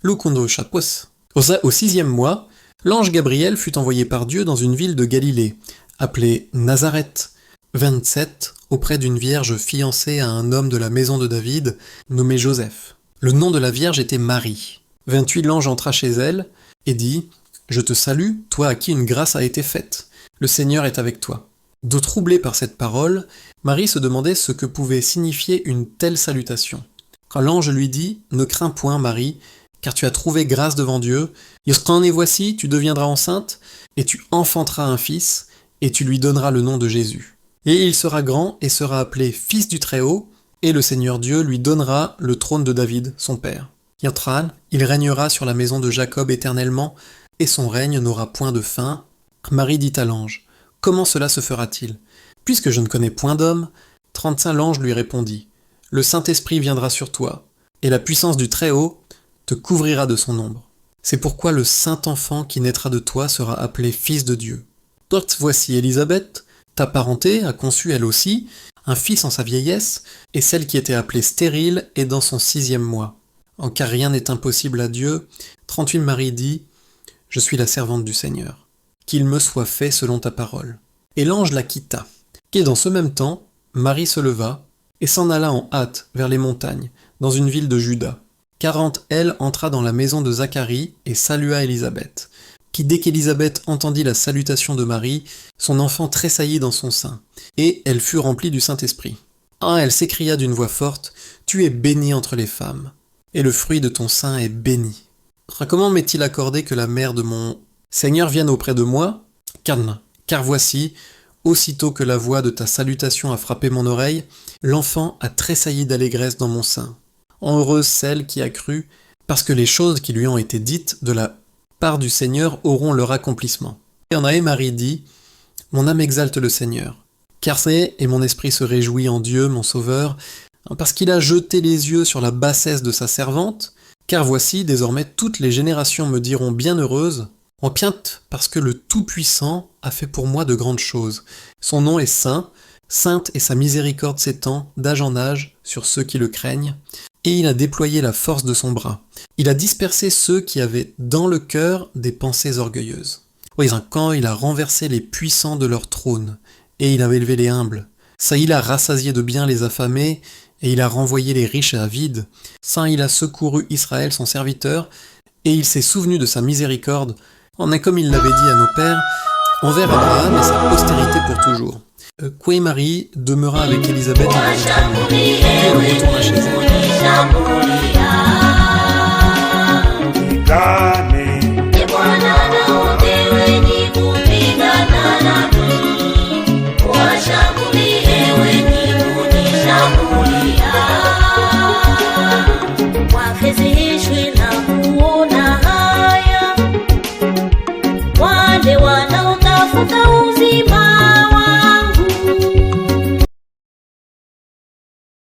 Lukundo Chapos. Au 6e mois, l'ange Gabriel fut envoyé par Dieu dans une ville de Galilée, appelée Nazareth, 27, auprès d'une vierge fiancée à un homme de la maison de David, nommé Joseph. Le nom de la vierge était Marie. 28, l'ange entra chez elle et dit « Je te salue, toi à qui une grâce a été faite. Le Seigneur est avec toi. » De troublée par cette parole, Marie se demandait ce que pouvait signifier une telle salutation. Quand l'ange lui dit « Ne crains point, Marie, car tu as trouvé grâce devant Dieu, et voici, tu deviendras enceinte, et tu enfanteras un fils, et tu lui donneras le nom de Jésus. Et il sera grand et sera appelé Fils du Très-Haut, et le Seigneur Dieu lui donnera le trône de David, son père. Yotran, il régnera sur la maison de Jacob éternellement, et son règne n'aura point de fin. » Marie dit à l'ange « Comment cela se fera-t-il ? Puisque je ne connais point d'homme. » 35, l'ange lui répondit « Le Saint-Esprit viendra sur toi, et la puissance du Très-Haut te couvrira de son ombre. C'est pourquoi le Saint-Enfant qui naîtra de toi sera appelé Fils de Dieu. Voici Élisabeth, ta parentée, a conçu elle aussi un fils en sa vieillesse, et celle qui était appelée stérile est dans son 6e mois. Car rien n'est impossible à Dieu. 38, Marie dit « Je suis la servante du Seigneur. Qu'il me soit fait selon ta parole. » Et l'ange la quitta. Et dans ce même temps, Marie se leva et s'en alla en hâte vers les montagnes, dans une ville de Juda. 40, elle entra dans la maison de Zacharie et salua Élisabeth, qui dès qu'Élisabeth entendit la salutation de Marie, son enfant tressaillit dans son sein, et elle fut remplie du Saint-Esprit. Ah, elle s'écria d'une voix forte, « Tu es bénie entre les femmes, et le fruit de ton sein est béni. Comment m'est-il accordé que la mère de mon Seigneur vienne auprès de moi ? Car voici, aussitôt que la voix de ta salutation a frappé mon oreille, l'enfant a tressailli d'allégresse dans mon sein. Heureuse celle qui a cru, parce que les choses qui lui ont été dites de la part du Seigneur auront leur accomplissement. » Et en Marie dit « Mon âme exalte le Seigneur, car c'est, et mon esprit se réjouit en Dieu, mon Sauveur, parce qu'il a jeté les yeux sur la bassesse de sa servante, car voici, désormais, toutes les générations me diront bienheureuse, en piinte parce que le Tout-Puissant a fait pour moi de grandes choses. Son nom est saint, sainte est sa miséricorde s'étend d'âge en âge sur ceux qui le craignent, et il a déployé la force de son bras. Il a dispersé ceux qui avaient dans le cœur des pensées orgueilleuses. Oui, quand il a renversé les puissants de leur trône, et il a élevé les humbles. Ça, il a rassasié de bien les affamés, et il a renvoyé les riches à vide. Ça, il a secouru Israël son serviteur, et il s'est souvenu de sa miséricorde, en est comme il l'avait dit à nos pères, envers Abraham et sa postérité pour toujours. Koué Marie demeura avec Élisabeth en Méditerranée, et elle retourna chez elle. Wale wanaotafuta uzima